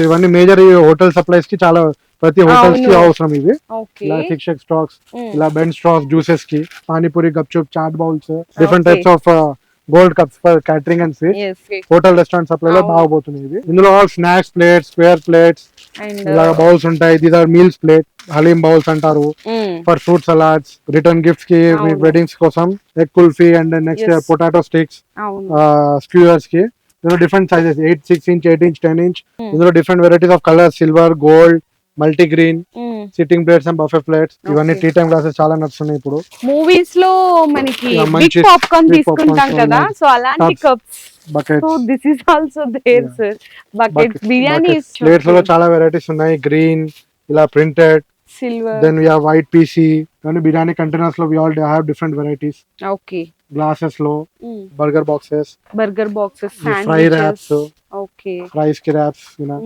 ఇవన్నీ major hotel supplies కి చాలా ప్రతి హోటల్స్ కి అవసరం ఇవి. ఇలా శిక్షక్ స్టాక్స్, ఇలా బెండ్ స్టాక్స్, జ్యూసెస్ కి, panipuri, gupchup, chaat bowls, different types of gold cups for catering and sweet hotel restaurant supply లో బాగుపోతుంది ఇది. ఇందులో స్నాక్స్ ప్లేట్స్, స్క్వేర్ ప్లేట్స్, ఇలా బౌల్స్ ఉంటాయి. These are meals plate, haleem bowls అంటారు, for fruit salads, return gifts కి, weddings కోసం, egg kulfi and next potato sticks, skewers కి. Different sizes 8, 6 inch, 8 inch, 10 inch. ఇందులో different varieties of colour, silver, gold, multi green, sitting plates and buffet plates. ఇవన్నీ tea time glasses చాలా నడుస్తున్నాయి ఇప్పుడు. Movies లో మనకి బిగ్ పాప్కార్న్ తీసుకుంటాం కదా, సో అలాంటి cups, so this is also there sir. Buckets, biryani plates లో చాలా వెరైటీస్ ఉన్నాయి. గ్రీన్, ఇలా printed, silver, then we have white PC, and biryani containers lo we all have different varieties. Okay. Glasses lo, burger boxes, sandwiches, fry wraps, okay, rice ki wraps, you know.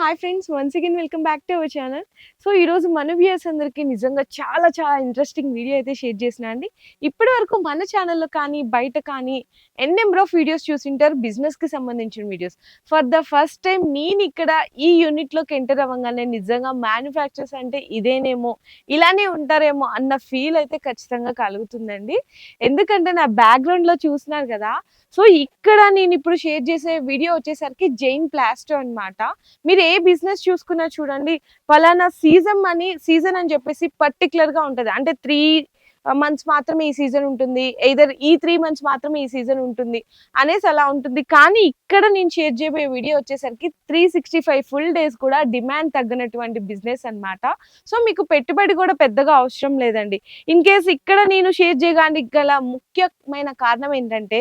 Hi friends, once again welcome back to our channel. So ఈరోజు మన viewers అందరికీ నిజంగా చాలా చాలా interesting video అయితే share చేసిన అండి. ఇప్పటి వరకు మన ఛానల్లో కానీ బయట కానీ నెంబర్ ఆఫ్ వీడియోస్ చూసింటారు, బిజినెస్కి సంబంధించిన videos. For the first time నేను ఇక్కడ ఈ యూనిట్లోకి ఎంటర్ అవ్వగానే నిజంగా మ్యానుఫ్యాక్చర్స్ అంటే ఇదేనేమో, ఇలానే ఉంటారేమో అన్న ఫీల్ అయితే ఖచ్చితంగా కలుగుతుందండి. ఎందుకంటే నా బ్యాక్గ్రౌండ్లో చూస్తున్నారు కదా, సో ఇక్కడ నేను ఇప్పుడు షేర్ చేసే వీడియో వచ్చేసరికి జైన్ ప్లాస్టో అన్నమాట. మీరు ఏ బిజినెస్ చూసుకున్నా చూడండి, ఫలానా సీజన్ అని చెప్పేసి పర్టికులర్ గా ఉంటది. అంటే 3 months మాత్రమే ఈ సీజన్ ఉంటుంది, ఎయిదర్ ఈ 3 months మాత్రమే ఈ సీజన్ ఉంటుంది అనేసి అలా ఉంటుంది. కానీ ఇక్కడ నేను షేర్ చేయబోయే వీడియో వచ్చేసరికి 365 full days కూడా డిమాండ్ తగ్గనటువంటి బిజినెస్ అన్నమాట. సో మీకు పెట్టుబడి కూడా పెద్దగా అవసరం లేదండి. ఇన్ కేస్ ఇక్కడ నేను షేర్ చేయడానికి గల ముఖ్యమైన కారణం ఏంటంటే,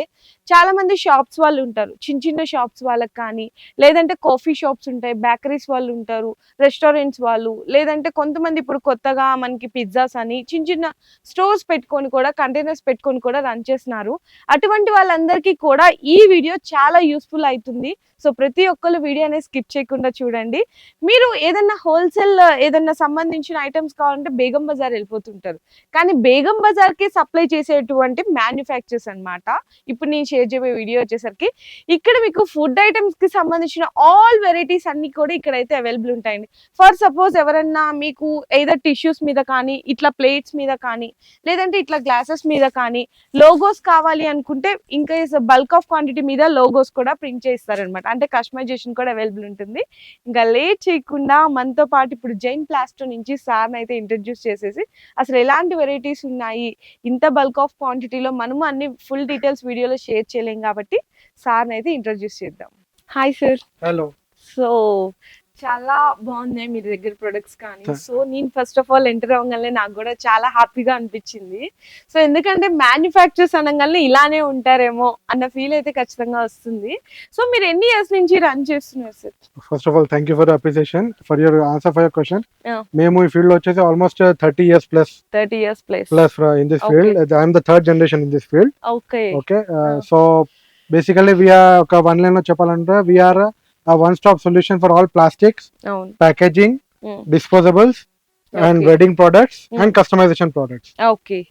చాలా మంది షాప్స్ వాళ్ళు ఉంటారు, చిన్న చిన్న షాప్స్ వాళ్ళకి కానీ, లేదంటే కాఫీ షాప్స్ ఉంటాయి, బేకరీస్ వాళ్ళు ఉంటారు, రెస్టారెంట్స్ వాళ్ళు, లేదంటే కొంతమంది ఇప్పుడు కొత్తగా మనకి పిజ్జాస్ అని చిన్న చిన్న స్టోర్స్ పెట్టుకొని కూడా, కంటైనర్స్ పెట్టుకొని కూడా రన్ చేస్తున్నారు. అటువంటి వాళ్ళందరికీ కూడా ఈ వీడియో చాలా యూస్ఫుల్ అవుతుంది. సో ప్రతి ఒక్కరు వీడియో అనేది స్కిప్ చేయకుండా చూడండి. మీరు ఏదన్నా హోల్సేల్ ఏదన్నా సంబంధించిన ఐటమ్స్ కావాలంటే బేగం బజార్ వెళ్ళిపోతుంటారు, కానీ బేగం బజార్కి సప్లై చేసేటువంటి మ్యానుఫ్యాక్చర్స్ అన్నమాట. ఇప్పుడు నేను షేర్ చేయబోయే వీడియో వచ్చేసరికి ఇక్కడ మీకు ఫుడ్ ఐటమ్స్ కి సంబంధించిన ఆల్ వెరైటీస్ అన్ని కూడా ఇక్కడైతే అవైలబుల్ ఉంటాయండి. ఫర్ సపోజ్ ఎవరన్నా మీకు ఏదర్ టిష్యూస్ మీద కానీ, ఇట్లా ప్లేట్స్ మీద కానీ, లేదంటే ఇట్లా గ్లాసెస్ మీద కానీ లోగోస్ కావాలి అనుకుంటే, ఇంకా బల్క్ ఆఫ్ క్వాంటిటీ మీద లోగోస్ కూడా ప్రింట్ చేస్తారనమాట. అంటే కస్టమైజేషన్ కూడా అవైలబుల్ ఉంటుంది. ఇంకా లేట్ చేయకుండా మనతో పాటు ఇప్పుడు జైన్ ప్లాస్టో నుంచి సార్ని అయితే ఇంట్రడ్యూస్ చేసేసి, అసలు ఎలాంటి వెరైటీస్ ఉన్నాయి, ఇంత బల్క్ ఆఫ్ క్వాంటిటీలో మనము అన్ని ఫుల్ డీటెయిల్స్ వీడియోలో షేర్ చేయలేం కాబట్టి సార్ని అయితే ఇంట్రడ్యూస్ చేద్దాం. Hi sir. హలో. సో చాలా బాగున్నాయి మీ దగ్గర ప్రొడక్ట్స్ కానీ. సో నేను ఫస్ట్ ఆఫ్ ఆల్ ఎంటర్ అవ్వగానే నాకు కూడా చాలా హ్యాపీగా అనిపించింది. సో ఎందుకంటే మ్యానుఫ్యాక్చర్స్ అనగానే ఇలానే ఉంటారేమో అన్న ఫీల్ అయితే ఖచ్చితంగా వస్తుంది. సో మీరు ఎన్ని ఇయర్స్ నుంచి రన్ చేస్తున్నారు sir? First of all thank you for appreciation for your answer for your question. మేము ఈ ఫీల్డ్ లో వచ్చేసి almost 30 years plus in this field. I am the third generation in this field. Okay. So basically we are ఒక one line లో చెప్పాలంటే we are a one-stop solution for all plastics, packaging, disposables, and wedding products and customization products.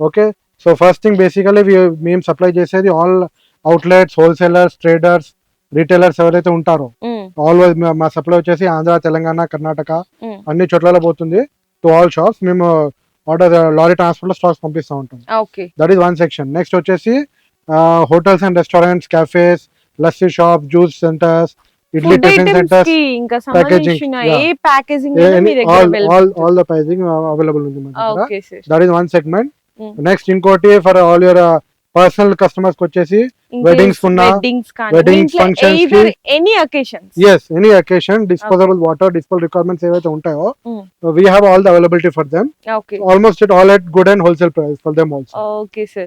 Okay. So first thing basically we supply చేసేది all outlets, wholesalers, traders, retailers ఎవరైతే ఉంటారో always మా supply వచ్చేసి ఆంధ్ర, తెలంగాణ, కర్ణాటక అన్ని చోట్ల పోతుంది టు ఆల్ షాప్స్. మేము order lorry transport లో స్టాక్స్ పంపిస్తూ ఉంటాం. That is one section. Next వచ్చేసి hotels and restaurants, cafes, lassi shop, juice centres, idli tiffin centers, packaging, all the packaging available ఉంది మన దగ్గర. That is one segment. Next ఇంకోటి for all your personal customers కి వచ్చేసి weddings functions ki, any occasion, disposable water, disposable requirements ఏవైతే ఉంటాయో we have all the availability for them. Almost it all at good and wholesale price for them also. Okay sir.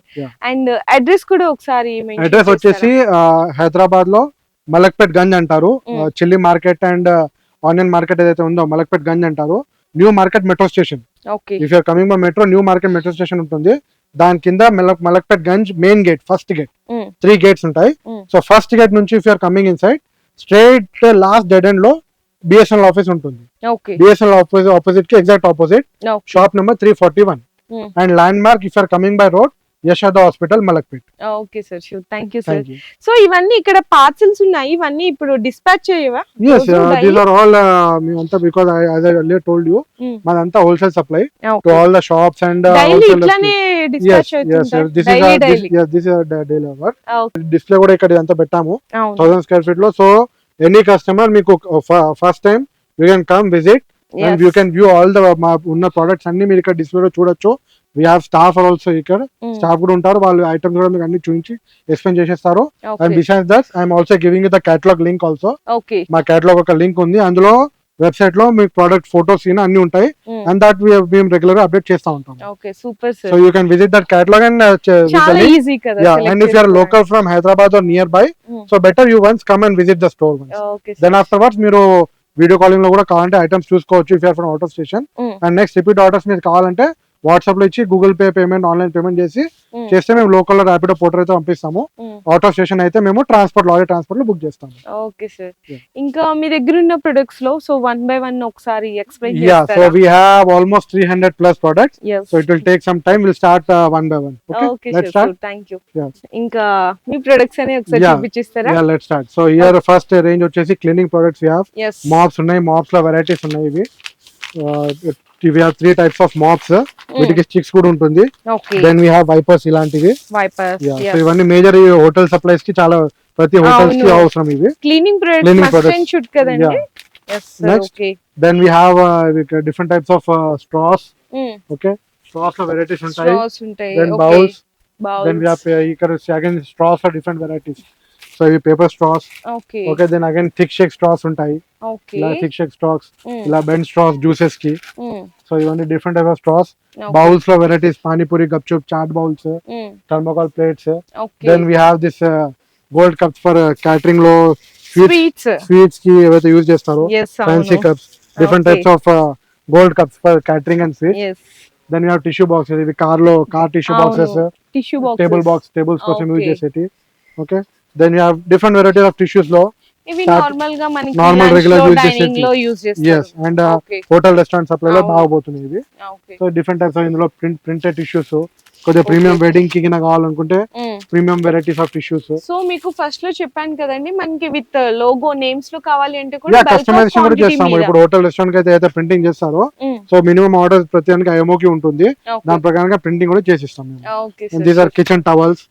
And address కూడా ఒకసారి mention address వచ్చేసి హైదరాబాద్ లో మలక్పేట్ గంజ్ అంటారు. Chilli market and onion market ఏదైతే ఉందో మలక్పేట్ గంజ్ అంటారు. New market metro station. If you're coming by metro, new market metro station ఉంటుంది. దాని కింద Malakpet Ganj main gate, first gate, 3 gates ఉంటాయి. సో ఫస్ట్ గేట్ నుంచి if you're coming inside, straight last dead end లో BSNL office ఉంటుంది. Okay. BSNL opposite కి exact opposite shop number 341 and landmark if are coming by road Yashoda hospital Malakpet. Okay sir, sure, thank you sir. So ఇవన్నీ ఇక్కడ parcels ఉన్నాయి, ఇవన్నీ ఇప్పుడు dispatch చేయవా? yes these are all మేమంతా because as I earlier told you మాదంతా wholesale supply to all the shops and daily ఇట్లానే dispatch అవుతుంటారు. this is a daily hour. Display కూడా ఇక్కడ అంతా పెట్టాము 1000 square feet లో. సో ఎనీ కస్టమర్ మీకు first time you can come visit and you can view all the ఉన్న products అన్ని మీరు ఇక్కడ డిస్ప్లే లో చూడొచ్చు. we have staff ఆల్సో ఇక్కడ స్టాఫ్ కూడా ఉంటారు, వాళ్ళు ఐటమ్స్ కూడా మీకు అన్ని చూపించి ఎక్స్ప్లెయిన్ చేసేస్తారు. And besides that I'm also giving the catalogue link also. మా కేటలాగ్ ఒక లింక్ ఉంది, అందులో వెబ్సైట్ లో మీకు ప్రొడక్ట్ ఫోటోస్ అన్ని ఉంటాయి. అండ్ దట్ మేము రెగ్యులర్ గా అప్డేట్ చేస్తా ఉంటాం. Okay, super sir. So you can visit that catalogue and చాలా ఈజీ కదా. and if you are local from Hyderabad or nearby, so better you once come and visit the store once. Okay, then afterwards మీరు video calling లో కూడా కావాలంటే items చూసుకోవచ్చు if you are from out of station. And next repeat orders మీరు కావాలంటే WhatsApp లో ఇచ్చి Google Pay payment online payment చేస్తే మేము లోకల్ లో ర్యాపిడో పోర్టర్ అయితే పంపిస్తాము. అవుట్ ఆఫ్ స్టేషన్ అయితే మేము లారీ ట్రాన్స్పోర్ట్ లో బుక్ చేస్తాము. Okay sir. ఇంకా మీ దగ్గర ఉన్న ప్రొడక్ట్స్ లో సో వన్ బై వన్ ఒకసారి ఎక్స్ప్లెయిన్ చేస్తారా? So we have almost 300 plus products. So it will take some time. We'll start one by one. Okay, let's start. Thank you. ఇంకా మీ products అనే ఒకసారి చూపించేస్తారా? Yeah, let's start. So here first range వచ్చేసి cleaning products we have. Mops ఉన్నాయి, mops లో varieties ఉన్నాయి. ఇవి we have 3 types of mops. వీటికి sticks కూడా ఉంటుంది. దెన్ we have wipers, ఇలాంటివి వైపర్స్. సో ఇవన్నీ మేజర్ హోటల్ సప్లైస్ కి చాలా ప్రతి హోటల్స్ కి అవసరం ఇవి cleaning products must and should కదండి. yes sir. Okay, then we have different types of straws. Okay, straws లో varieties ఉంటాయి. then bowls. then we have ఇక్కడ again straws for different varieties. So ఇవి paper straws. Okay, then again thick shake straws ఉంటాయి. ఇలా thick shake straws, ఇలా bend straws juices కి. So ఇవన్నీ different type of straws. Bowls లో varieties panipuri, gupchup, chaat bowls, thermocol plates. Then we have this gold cups for catering లో sweets కి ఏవైతే use చేస్తారో fancy cups. Different types of gold cups for catering and sweets. Then we have tissue boxes, ఇవి car tissue boxes, tables కోసం use చేసేటి. Okay, then we have different varieties of tissues లో ఇవి normal గా మనకి normal regular dining లో use చేస్తారు. yes and hotel restaurant supply లో బాగా పోతున్నాయి ఇవి. సో డిఫరెంట్ టైప్స్ ఆఫ్ ఇందులో ప్రింటెడ్ టిష్యూస్, కొద్దిగా ప్రీమియం వెడ్డింగ్ కి కింద కావాలనుకుంటే premium varieties of tissues. So మీకు ఫస్ట్ లో చెప్పాను కదండి, మనకి విత్ లోగో నేమ్స్ లో కావాలి అంటే కూడా కస్టమైజేషన్ కూడా చేస్తాము. ఇప్పుడు హోటల్ రెస్టారెంట్ కి అయితే ప్రింటింగ్ చేస్తారో సో మినిమం ఆర్డర్ ప్రతి దానికి ఐఎంఓకి ఉంటుంది, దాని ప్రకారంగా ప్రింటింగ్ కూడా చేసిస్తాం మేము. These are kitchen towels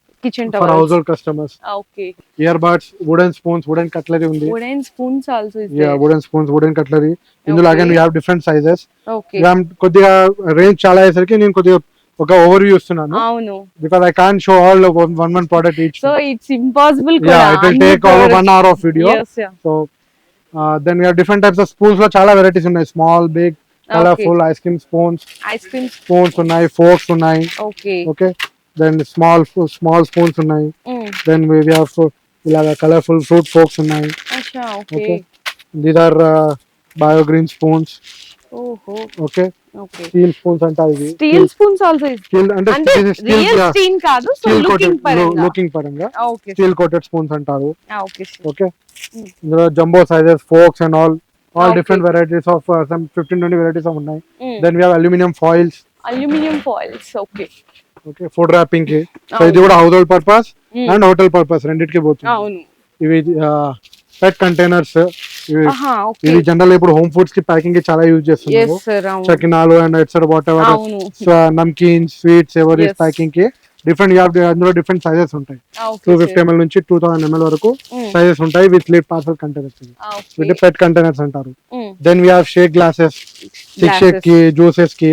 for household customers. Okay, earbuds, wooden spoons, wooden cutlery undi. Wooden spoons also is there. Yeah, wooden spoons, wooden cutlery. Indulo again we have different sizes. Okay, ram kodiga range chala ayesaరికి నేను కొద్దిగా ఒక overview ఇస్తున్నాను. అవును, because I can't show all of one product each. So it's impossible. Yeah, it will take over 1 hour of video. Yes, yeah. So then we have different types of spoons లో చాలా varieties ఉన్నాయి. Small, big, colorful, ice cream spoons ఉన్నాయి, forks ఉన్నాయి. Okay, then small spoons ఉన్నాయి. then we have ilaga colorful fruit forks ఉన్నాయి. acha, okay. These are biogreen spoons. Okay, steel spoons అంటారు ఇవి. Steel spoons also is steel అంటే real steel కాదు, so looking paranga. Okay, steel coated spoons అంటారు. Okay. There are jumbo sizes, forks and all different varieties of some 15-20 varieties of ఉన్నాయి. Then we have aluminum foils. Okay, food wrapping కి. So ఇది కూడా household purpose and hotel purpose రెండిటికి పోతుంది. అవును, ఇవి pet containers. ఇవి general ఇప్పుడు హోమ్ ఫుడ్స్ కి ప్యాకింగ్ కి చాలా యూజ్ చేస్తున్నారు. చకినాలు అండ్ ఎట్సెట్రా వాట్ ఎవర్ నమ్కీన్స్, స్వీట్స్ ఎవరి ప్యాకింగ్ కి డిఫరెంట్ అందులో డిఫరెంట్ సైజెస్ ఉంటాయి. 250 ml నుంచి 2000 ml వరకు సైజెస్ ఉంటాయి విత్ లిడ్ పార్సల్ కంటైనర్స్. వీటి పెట్ కంటైనర్స్ అంటారు. Then we have shake glasses, thick shake కి, జ్యూసెస్ కి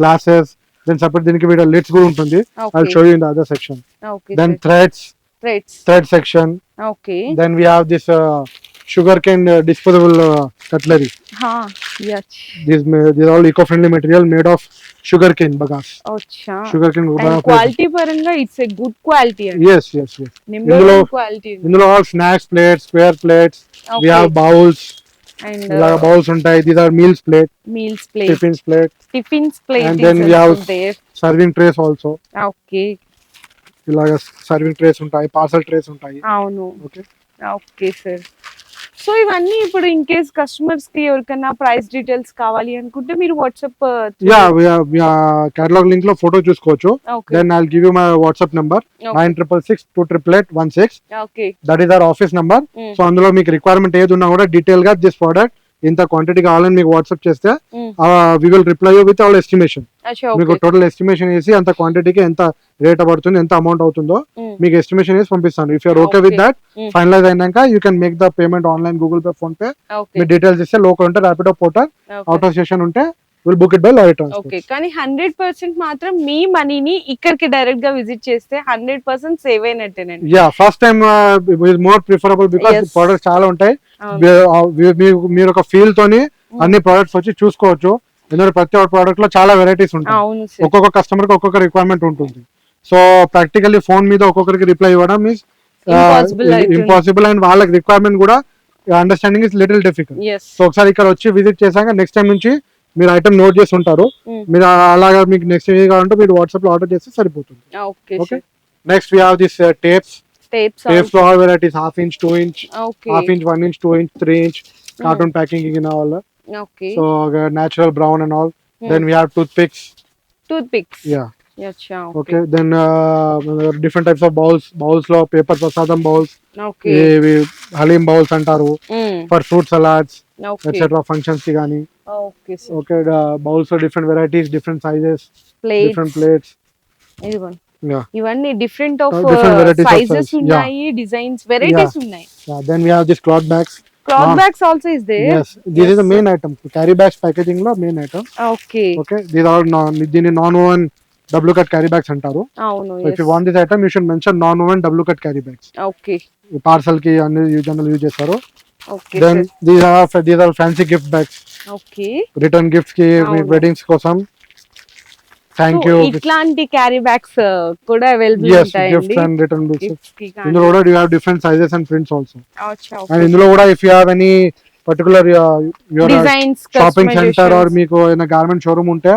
గ్లాసెస్. then separate దీనికి వీడియో లిడ్స్ కూడా ఉంటుంది. I'll show you in the other section. Then thread section. Then we have this sugarcane disposable cutlery. These are all eco-friendly material made of sugarcane bagasse. Sugarcane and quality paranga it's a good quality. Yes. Indulo all snacks plates, square plates. We have bowls. And bowls ఉంటాయి. These are meals plate, tiffins plate. And then we have serving trays also. Okay, ఇలాగా serving trace ఉంటాయి, parcel trace ఉంటాయి. అవును. Okay sir. So ఇవన్నీ ఇప్పుడు in case customers కి ఎవరికైనా price details కావాలి అనుకుంటే మీరు వాట్సాప్ కేటలాగ్ లింక్ లో ఫోటో చూసుకోవచ్చు. Then I will give you my WhatsApp number 9662888816. Okay, that is our office number. So అందులో మీకు రిక్వైర్మెంట్ ఏది ఉన్నా కూడా డీటెయిల్ గా దిస్ ప్రోడక్ట్ ఇంత క్వాంటిటీ కావాలని మీకు వాట్సాప్ చేస్తే we will reply you with all estimation. మీకు టోటల్ ఎస్టిమేషన్ వేసి అంత క్వాంటిటీకి ఎంత రేట్ పడుతుంది, ఎంత అమౌంట్ అవుతుందో మీకు ఎస్టిమేషన్ వేసి పంపిస్తాను. If you're okay with that, finalise అయినాక you can make the payment online, Google Pay, PhonePe. మీ డీటెయిల్స్ ఇస్తే లోకల్ ఉంటే Rapido portal, out of station ఉంటే will book it by lorry transport. Okay, కానీ 100% మాత్రం మీ మనీని ఇక్కడికి డైరెక్ట్ గా విజిట్ చేస్తే 100% సేవ్ అయినట్టేనండి. Yeah, first time is more preferable because products చాలా ఉంటాయి. మీరు ఒక ఫీల్ తోని అన్ని ప్రొడక్ట్స్ వచ్చి చూసుకోవచ్చు. ఎందుకంటే ప్రతి ఒక్క ప్రోడక్ట్ లో చాలా వెరైటీస్ ఉంటాయి. ఒక్కొక్క కస్టమర్ కి ఒక్కొక్క రిక్వైర్మెంట్ ఉంటుంది. సో ప్రాక్టికల్లీ ఫోన్ మీద ఒక్కొక్కరికి రిప్లై ఇవ్వడం మీన్స్ ఇంపాసిబుల్, అండ్ వాళ్ళకి రిక్వైర్మెంట్ కూడా understanding is little difficult. So ఒకసారి ఇక్కడ వచ్చి విజిట్ చేశాక నెక్స్ట్ టైం నుంచి మీరు ఐటమ్ నోట్ చేసి ఉంటారు. మీరు అలాగా మీకు నెక్స్ట్ ఏ కావాలంటే మీరు వాట్సాప్ లో ఆర్డర్ చేస్తే సరిపోతుంది. Okay, next we have this tapes లో all varieties, 1/2 inch, 2 inch, 1/2 inch, 1 inch, 2 inch, 3 inch carton packing in all. Okay, so natural brown and all. Then we have toothpicks. Yeah. Acha, okay. Then different types of bowls lo paper prasadam bowls. Okay, halim bowls antaru for fruit salads, etc. functions ki gaani. Okay sir. Okay, bowls are different varieties, different sizes, different plates. Idigon. Yeah, ఇవన్నీ different of different varieties of sizes size. ఉన్నాయి, designs, varieties ఉన్నాయి. Yeah, then we have this cloth bags. Cloth bags also is there. Yes, this is the main item. Carry bags packaging lo main item. Okay, Okay, these are non-woven double cut carry bags antaru. అవును. So if you want this item, you should mention non-woven double cut carry bags. Okay, Parcel ki anni general use chesaru. okay. Then these are fancy gift bags. Okay, Return gifts ki weddings kosam. Thank you. ఇట్లాంటి carry bags కూడా available Yes, ఉంటాయండి. gifts and return gifts. Gifts కి కానీ. ఇందులో కూడా you have different sizes and prints also. అచ్చా, And ఇందులో కూడా if you have any particular your designs, shopping centre or మీకు ఏదైనా గార్మెంట్ షోరూమ్ ఉంటే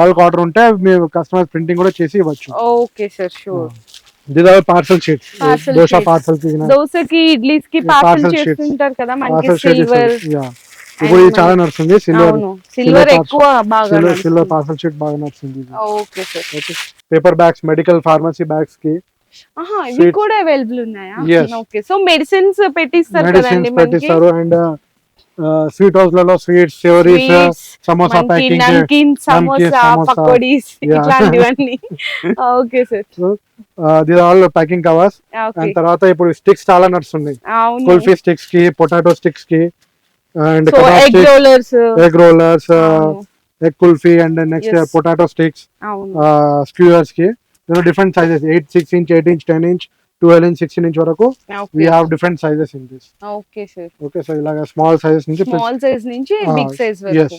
బల్క్ ఆర్డర్ ఉంటే మీరు కస్టమర్ ప్రింటింగ్ కూడా చేసి ఇవ్వచ్చు. Okay sir, sure. These are parcel sheets, dosa parcel కి దోసకి, ఇడ్లీస్ కి పార్సల్ చేస్తుంటారు కదా మనకి. సిల్వర్, ఇప్పుడు ఇది చాలా నడుస్తుంది. సిల్వర్ ఎక్కువ బాగా సిల్వర్ పార్సల్ షీట్ బాగా నడుస్తుంది. Okay sir. Okay, paper bags, medical pharmacy bags కి ఇవి కూడా అవైలబుల్ ఉన్నాయా? ఓకే, సో మెడిసిన్స్ పెట్టిస్తారు కదండి మనకి. అండ్ స్వీట్ హౌస్ లలో sweets, savouries, samosa packing, namkeen, samosa, పకోడీస్, ఇట్లాంటివన్నీ. Okay sir. These all packing covers. And తర్వాత ఇప్పుడు స్టిక్స్ చాలా నడుస్తున్నాయి. కుల్ఫీ స్టిక్స్ కి, పొటాటో స్టిక్స్ కి, and egg rollers, egg kulfi, and next potato sticks, skewers ki different sizes, 6 inch, 8 inch, 10 inch, 12 inch, 16 inch varaku we have different sizes in this. Okay sir. Okay, so ilaga small sizes nunchi big size varaku. Yes,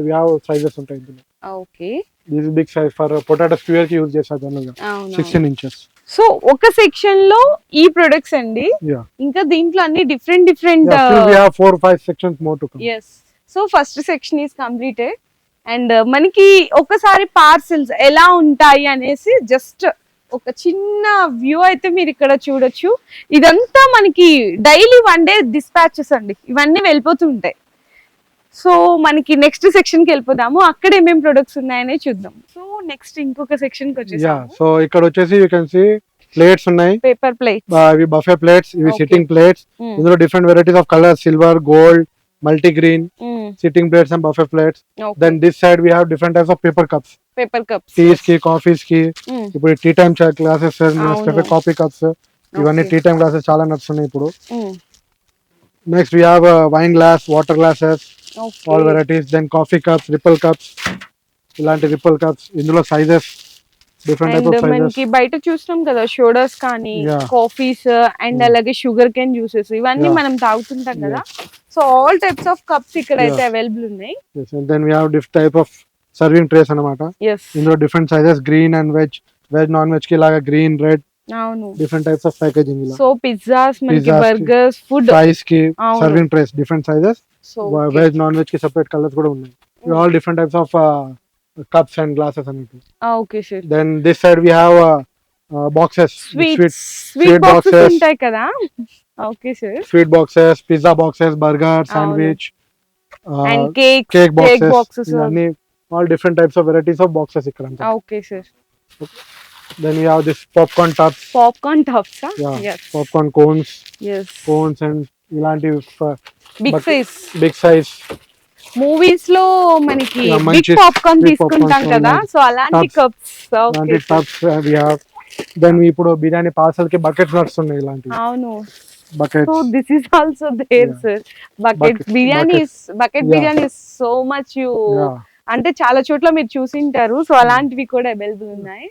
we have sizes untayi indulo. Okay, this is big size for potato skewer ki use chesadu janaluga 16 inches. So ఒక section లో ఈ products అండి, ఇంకా దీంట్లో అన్ని different we have 4 or 5 sections more to come. yes, so first section is completed. And మనకి ఒకసారి parcels ఎలా ఉంటాయి అనేసి జస్ట్ ఒక చిన్న వ్యూ అయితే మీరు ఇక్కడ చూడొచ్చు. ఇదంతా మనకి డైలీ 1 day డిస్పాచెస్ అండి, ఇవన్నీ వెళ్ళిపోతుంటాయి. సో మనకి నెక్స్ట్ సెక్షన్ కి వెళ్ళిపోదాము, అక్కడ ఏమేం ప్రొడక్ట్స్ ఉన్నాయనే చూద్దాం. సో నెక్స్ట్ ఇంకొక సెక్షన్ కి వచ్చేసాము. సో ఇక్కడ వచ్చేసి యూ కెన్ సీ ప్లేట్స్ ఉన్నాయి, పేపర్ ప్లేట్స్, ఇవి బఫే ప్లేట్స్, ఇవి సిట్టింగ్ ప్లేట్స్. ఇందులో different varieties of colour, silver, gold, multi green, sitting plates and buffet plates. Then this side we have different types of paper cups, teas కి, coffees కి. ఇప్పుడు tea time glasses, Nescafe coffee cups, ఇవన్నీ tea time glasses చాలా నడుస్తున్నాయి ఇప్పుడు. Next we have wine glass, water glasses, all varieties. Then coffee cups, ripple cups, ఇలాంటి ripple cups. ఇందులో sizes different type of sizes మనకి బయట చూస్తాం కదా, షోడర్స్ కానీ, కాఫీస్, అండ్ అలాగే షుగర్ కేన్ జ్యూసెస్, ఇవన్నీ మనం తాగుతుంటాం కదా. So all types of cups ఇక్కడ అయితే అవైలబుల్ ఉన్నాయి. yes, and then we have different type of serving trays అన్నమాట. ఇందులో different sizes, green and veg, non veg కి లాగా గ్రీన్, రెడ్, అవును, డిఫరెంట్ టైప్స్ ఆఫ్ ప్యాకేజింగ్. ఇలా సో పిజ్జాస్, మనకి బర్గర్స్, ఫుడ్ ఫ్రైస్ కి serving trace, different sizes. Veg, non veg కి separate colours కూడా ఉన్నాయి. All different types of cups and glasses అన్నట్టు. Okay sir. Then this side we have boxes, sweet boxes ఉంటాయి కదా. Okay sir. Sweet boxes, pizza boxes, burger, sandwich, and cake boxes boxes, అన్ని all different types of varieties of boxes ఇక్కడ అంతా. Okay sir. Then we have this popcorn tubs. Popcorn tubs, huh? Yeah. Yes. Popcorn cones. Yes. Cones and ఇలాంటి big size movies లో మనకి big popcorn తీసుకుంటాం కదా, so అలాంటి cups. అలాంటి tubs we have. Then ఇప్పుడు బిర్యానీ పార్సల్ కి బకెట్స్ నడుస్తున్నాయి ఇలాంటి. అవును. Buckets. So this is also there, sir. Buckets. Biryani is bucket biryani is so much you. అంటే చాలా చోట్ల మీరు చూసింటారు, సో అలాంటివి కూడా అవైలబుల్ ఉన్నాయి.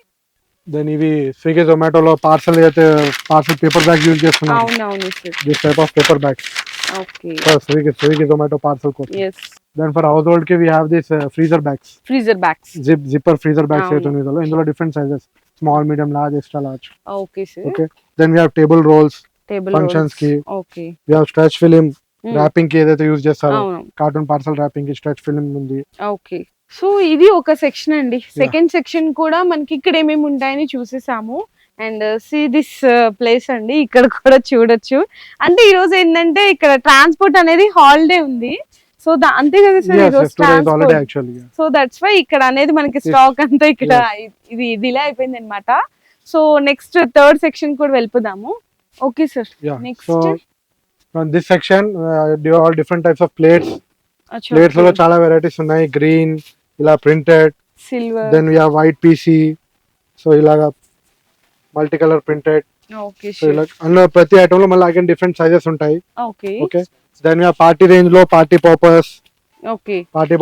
దెన్ ఇవి స్విగ్గీ జొమాటోలో పార్సల్ అయితే పార్సల్ పేపర్ బ్యాగ్ యూజ్ చేస్తున్నారు. అవునవును sir. This type of paper bags. Okay. Swiggy Zomato parcel కోసం. yes. Then for household కి we have this freezer bags. Zipper freezer bags అయితే ఉన్నాయి. ఇందులో different sizes, small, medium, large, extra large. Okay sir. Okay. Then we have table rolls functions కి. Okay. We have stretch film wrapping కి ఏదైతే use చేస్తారో, cartoon parcel wrapping కి stretch film ఉంది. Okay. So ఇది ఒక సెక్షన్ అండి. Second section కూడా మనకి ఇక్కడ ఏమేమి ఉంటాయని చూసేసాము. అండ్ సీ దిస్ ప్లేస్ అండి, ఇక్కడ కూడా చూడొచ్చు. అంటే ఈ రోజు ఏంటంటే ఇక్కడ ట్రాన్స్పోర్ట్ అనేది హాలిడే ఉంది, సో అంతే కదా సార్, ఈ రోజు ట్రాన్స్పోర్ట్. సో దట్స్ వై ఇక్కడ అనేది మనకి స్టాక్ అంతా ఇక్కడ ఇది డిలే అయిపోయింది అనమాట. సో నెక్స్ట్ థర్డ్ సెక్షన్ కూడా వెళ్ళిపోదాము. Okay sir. Next this section all different types of plates లో చాలా వెరైటీస్ ఉన్నాయి. గ్రీన్, ఇలా printed, silver, then we have white PC, so ఇలాగా multi colour printed. Okay. So ఇలా అన్న ప్రతి ఐటమ్ లో మళ్ళీ అగైన్ డిఫరెంట్ సైజెస్ ఉంటాయి. Okay. Okay. Then we have party range లో party poppers. Okay. Party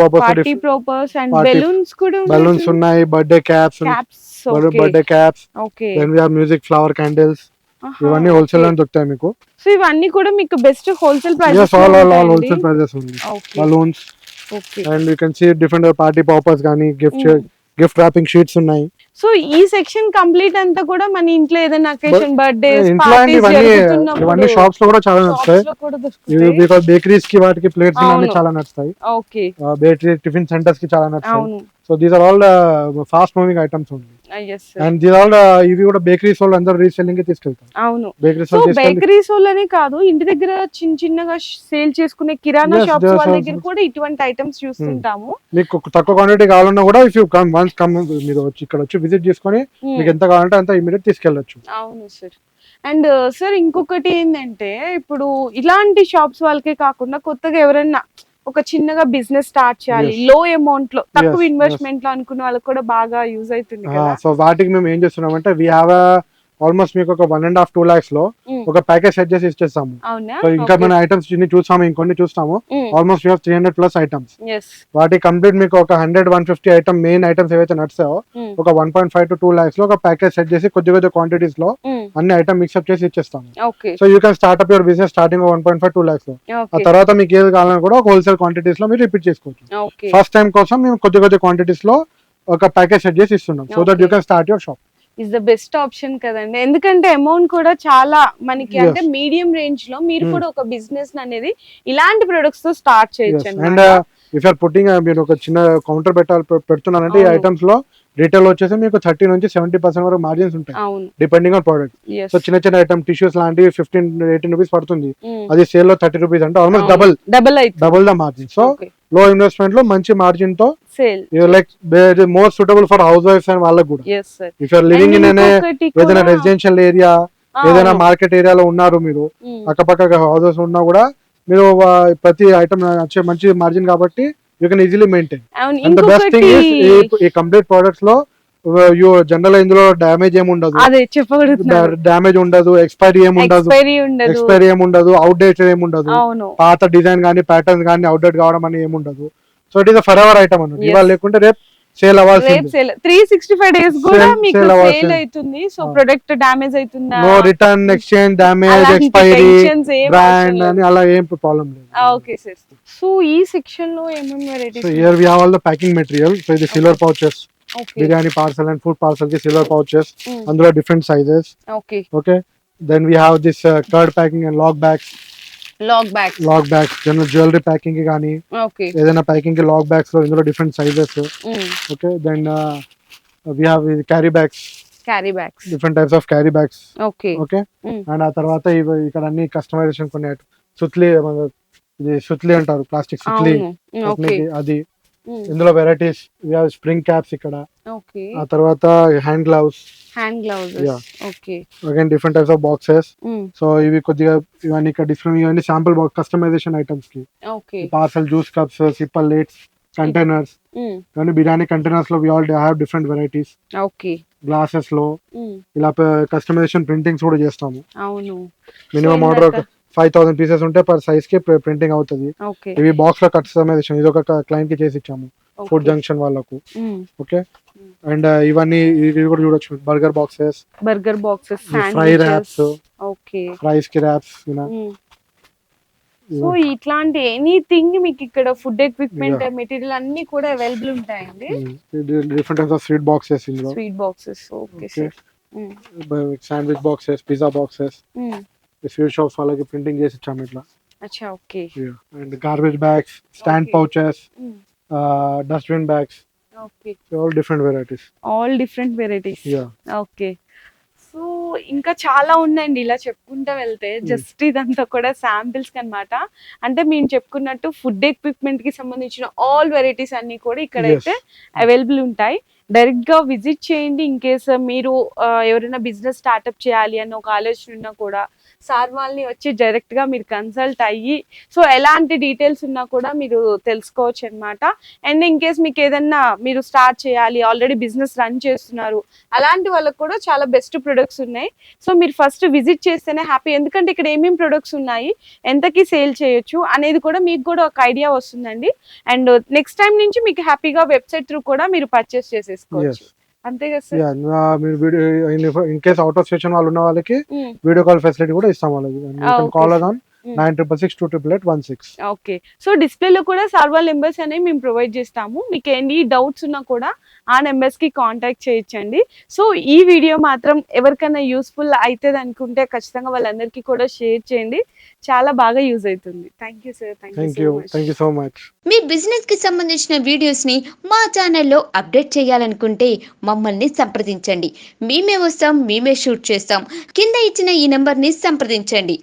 poppers and balloons కూడా ఉన్నాయి. బెలూన్స్ ఉన్నాయి, birthday caps. Birthday caps. Okay. Then we have music flower candles. ఇవన్నీ హోల్సేల్ అని దొరుకుతాయి మీకు. సో ఇవన్నీ కూడా మీకు best wholesale prices. yes, all wholesale prices only. Balloons. Okay. And you can see different party poppers గాని gift wrapping sheets ఉన్నాయి. So ఈ సెక్షన్ కంప్లీట్ అంతా కూడా మన ఇంట్లో ఏదైనా అకేషన్, బర్త్డేస్, ఇంట్లో ఇవన్నీ షాప్స్ లో కూడా చాలా నచ్చుతాయి. బికాజ్ బేకరీస్ కి వాటికి ప్లేట్స్ అన్ని చాలా నచ్చుతాయి. ఓకే. బేకరీ టిఫిన్ సెంటర్స్ కి చాలా నచ్చుతాయి. So these are all fast moving items only. And these all ఇవి కూడా బేకరీస్ వాళ్ళు అందరూ రీసెల్లింగ్ కి తీసుకెళ్తారు. అవును. బేకరీస్ వాళ్ళనే కాదు, ఇంటి దగ్గర చిన్న చిన్నగా సేల్ చేసుకునే కిరాణా షాప్స్ వాళ్ళ దగ్గర కూడా ఇటువంటి ఐటమ్స్ చూస్తుంటాము. మీకు తక్కువ క్వాంటిటీ కావాలన్నా కూడా if you come once come మీరు వచ్చి ఇక్కడ వచ్చి విజిట్ చేసుకొని మీకు ఎంత కావాలంటే అంత ఇమిడియట్ తీసుకెళ్ళొచ్చు. అవును సార్. అండ్ సార్ ఇంకొకటి ఏంటంటే, ఇప్పుడు ఇలాంటి షాప్స్ వాళ్ళకే కాకుండా కొత్తగా ఎవరైనా ఒక చిన్నగా బిజినెస్ స్టార్ట్ చేయాలి, లో అమౌంట్ లో, తక్కువ ఇన్వెస్ట్మెంట్ లో అనుకున్న వాళ్ళకి కూడా బాగా యూజ్ అవుతుంది కదా. సో వాటికి మేము ఏం చేస్తున్నామంటే వి హావ్ ఆల్మోస్ట్ మీకు ఒక 1.5-2 lakhs లో ఒక ప్యాకేజ్ సెట్ చేసి ఇచ్చేస్తాము. సో ఇంకా మన ఐటమ్స్ చూసాము, ఇంకొన్ని చూస్తాము. Almost 300+ items. వాటి కంప్లీట్ మీకు ఒక 100-150 ఐటమ్ మెయిన్ ఐటమ్స్ ఏవైతే నడుస్తాయో ఒక 1.5-2 lakhs లో ఒక ప్యాకేజ్ సెట్ చేసి కొద్ది కొద్ది క్వాంటిటీస్ లో అన్ని ఐటమ్ మిక్స్అప్ చేసి ఇచ్చేస్తాము. So you can start up your business starting 1.5-2 lakhs లో. ఆ తర్వాత మీకు ఏది కావాలన్నా కూడా ఒక హోల్సేల్ క్వాంటిటీస్ లో మీరు రిపీట్ చేసుకోవచ్చు. ఫస్ట్ టైం కోసం మేము కొద్ది కొద్ది క్వాంటిటీస్ లో ఒక ప్యాకేజ్ సెట్ చేసి ఇస్తున్నాం, so that you can start your shop. Is the best option కదండి, ఎందుకంటే అమౌంట్ కూడా చాలా మనకి అంటే మీడియం రేంజ్ లో మీరు కూడా ఒక బిజినెస్ అనేది ఇలాంటి ప్రొడక్ట్స్ తో స్టార్ట్ చేయొచ్చు. అండ్ ఇఫ్ ఆర్ పుట్టింగ్ మీరు ఒక చిన్న కౌంటర్ పెడుతున్నారంటే ఈ ఐటమ్స్ లో రీటైల్ వచ్చేసి మీకు 30-70% వరకు మార్జిన్స్ ఉంటాయి డిపెండింగ్ ఆన్ ప్రోడక్ట్. సో చిన్న చిన్న ఐటమ్ టిష్యూస్ లాంటివి 15-18 రూపీస్ పడుతుంది, అది సేల్ లో 30 రూపీస్ అంటే almost double the margin. So low investment లో మంచి మార్జిన్ తో like more suitable for house wives and వాళ్ళకి కూడా. ఇఫ్ యూర్ లివింగ్ ఇన్ ఏదైనా రెసిడెన్షియల్ ఏరియా, ఏదైనా మార్కెట్ ఏరియాలో ఉన్నారు మీరు, అక్కపక్క హౌసెస్ ఉన్నా కూడా మీరు ప్రతి ఐటమ్ వచ్చే మంచి మార్జిన్ కాబట్టి you can easily maintain. And the best thing is ఈ కంప్లీట్ ప్రొడక్ట్స్ లో జనరల్ ఇందులో డ్యామేజ్ ఏమి ఉండదు, డ్యామేజ్ ఉండదు, ఎక్స్పైరీ ఏమి ఉండదు, అవుట్ డేట్ ఏమి ఉండదు, పాత డిజైన్ గానీ ప్యాటర్న్ గానీ అవుట్ డేట్ కావడం అని ఏమి ఉండదు. So it is for ever item అన్నట్టు. ఇవాళ లేకుంటే రేపు సేల్ అవ్వాల్సింది. 365 days కూడా మీకు సేల్ అవుతుంది. సో ప్రొడక్ట్ డ్యామేజ్ అవుతుందా, no return, exchange, damage, expiry, brand అని అలా ఏం ప్రాబ్లం లేదు. Okay sir. సో ఈ సెక్షన్ లో ఏమేం varieties? So here we have all the packing material. So ఇది silver pouches, biryani parcel and food parcel కి సిల్వర్ పౌచెస్, అందులో different sizes. Okay. Then we have this curd packing and lock bags general jewellery packing కి కానీ ఏదైనా packing కి lock bags లో ఇందులో different sizes. Okay. Then we have carry different types of carry bags. Okay okay. And ఆ తర్వాత ఇక్కడ అన్ని కస్టమైజేషన్ కొన్ని సుత్లి, ఇది సుత్లి అంటారు, ప్లాస్టిక్ సుత్లి, అది. ఇందులో వెరైటీస్, స్ప్రింగ్ క్యాప్స్ ఇక్కడ. ఆ తర్వాత hand gloves. Again different types of boxes. So ఇవి కొద్దిగా ఇవన్నీ ఇక్కడ డిఫరెంట్, ఇవన్నీ శాంపుల్ బాక్స్ కస్టమైజేషన్ ఐటమ్స్ కి. పార్సల్ జ్యూస్ కప్స్, సిప్పల్ ప్లేట్స్, కంటైనర్స్. ఇవన్నీ బిర్యానీ కంటైనర్స్ లో we all have different varieties. Glasses లో ఇలా కస్టమైజేషన్ ప్రింటింగ్స్ కూడా చేస్తాము. మినిమం ఆర్డర్ 5,000 పీసెస్ ఉంటే పర్ సైజ్ కి ప్రింటింగ్ అవుతుంది. ఇవి బాక్స్ లో కస్టమైజేషన్, ఇది ఒక క్లయింట్ కి చేసి ఇచ్చాము, ఫుడ్ జంక్షన్ వాళ్ళకు. ఓకే. అండ్ ఇవన్నీ ఇది కూడా చూడొచ్చు, burger boxes, fry wraps, fries కి ర్యాప్స్. సో ఇట్లాంటి ఎనీథింగ్ మీకు ఇక్కడ ఫుడ్ ఎక్విప్మెంట్ మెటీరియల్ అన్ని కూడా అవైలబుల్ ఉంటాయండి. Different types of sweet boxes, ఇందులో sweet boxes. Okay sir. Sandwich boxes, pizza boxes, sweet shops వాళ్ళకి ప్రింటింగ్ చేసి ఇచ్చాము ఇట్లా. అచ్చా, okay. And garbage bags, stand pouches, dustbin bags. Okay. All different varieties. Okay. So ఇంకా చాలా ఉన్నాయండి, ఇలా చెప్పుకుంటూ వెళ్తే. జస్ట్ ఇదంతా కూడా శాంపిల్స్ అన్నమాట. అంటే మేము చెప్పుకున్నట్టు ఫుడ్ ఎక్విప్మెంట్ కి సంబంధించిన ఆల్ వెరైటీస్ అన్ని కూడా ఇక్కడైతే అవైలబుల్ ఉంటాయి. డైరెక్ట్ గా విజిట్ చేయండి. ఇన్ కేస్ మీరు ఎవరైనా బిజినెస్ స్టార్ట్అప్ చేయాలి అన్న ఒక ఆలోచన ఉన్నా కూడా సార్ వాళ్ళని వచ్చి డైరెక్ట్ గా మీరు కన్సల్ట్ అయ్యి, సో ఎలాంటి డీటెయిల్స్ ఉన్నా కూడా మీరు తెలుసుకోవచ్చు అనమాట. అండ్ ఇన్ కేస్ మీకు ఏదన్నా మీరు స్టార్ట్ చేయాలి, ఆల్రెడీ బిజినెస్ రన్ చేస్తున్నారు, అలాంటి వాళ్ళకి కూడా చాలా బెస్ట్ ప్రొడక్ట్స్ ఉన్నాయి. సో మీరు ఫస్ట్ విజిట్ చేస్తేనే హ్యాపీ, ఎందుకంటే ఇక్కడ ఏమేమి ప్రొడక్ట్స్ ఉన్నాయి, ఎంతకి సేల్ చేయొచ్చు అనేది కూడా మీకు కూడా ఒక ఐడియా వస్తుందండి. అండ్ నెక్స్ట్ టైం నుంచి మీకు హ్యాపీగా వెబ్సైట్ త్రూ కూడా మీరు పర్చేస్ చేసేసుకోవచ్చు. అంతే కదా సార్? మీరు video in case out of station వాళ్ళు ఉన్న వాళ్ళకి వీడియో కాల్ ఫెసిలిటీ కూడా ఇస్తాం వాళ్ళకి. Call on 96628816. ఓకే. సో డిస్ప్లేలో కూడా సార్ వాళ్ళ నెంబర్స్ అనేవి మేము ప్రొవైడ్ చేస్తాము. మీకు ఎనీ డౌట్స్ ఉన్నా కూడా ఆ నెంబర్స్ కి కాంటాక్ట్ చేయొచ్చండి. సో ఈ వీడియో మాత్రం ఎవరికైనా యూస్ఫుల్ అవుతుంది అనుకుంటే ఖచ్చితంగా వాళ్ళందరికీ కూడా షేర్ చేయండి, చాలా బాగా యూజ్ అవుతుంది. Thank you sir. Thank you so much. Me business కి సంబంధించిన వీడియోస్ ని మా ఛానల్లో అప్డేట్ చేయాలనుకుంటే మమ్మల్ని సంప్రదించండి. మేమే వస్తాం, మేమే షూట్ చేస్తాం. కింద ఇచ్చిన ఈ నెంబర్ ని సంప్రదించండి.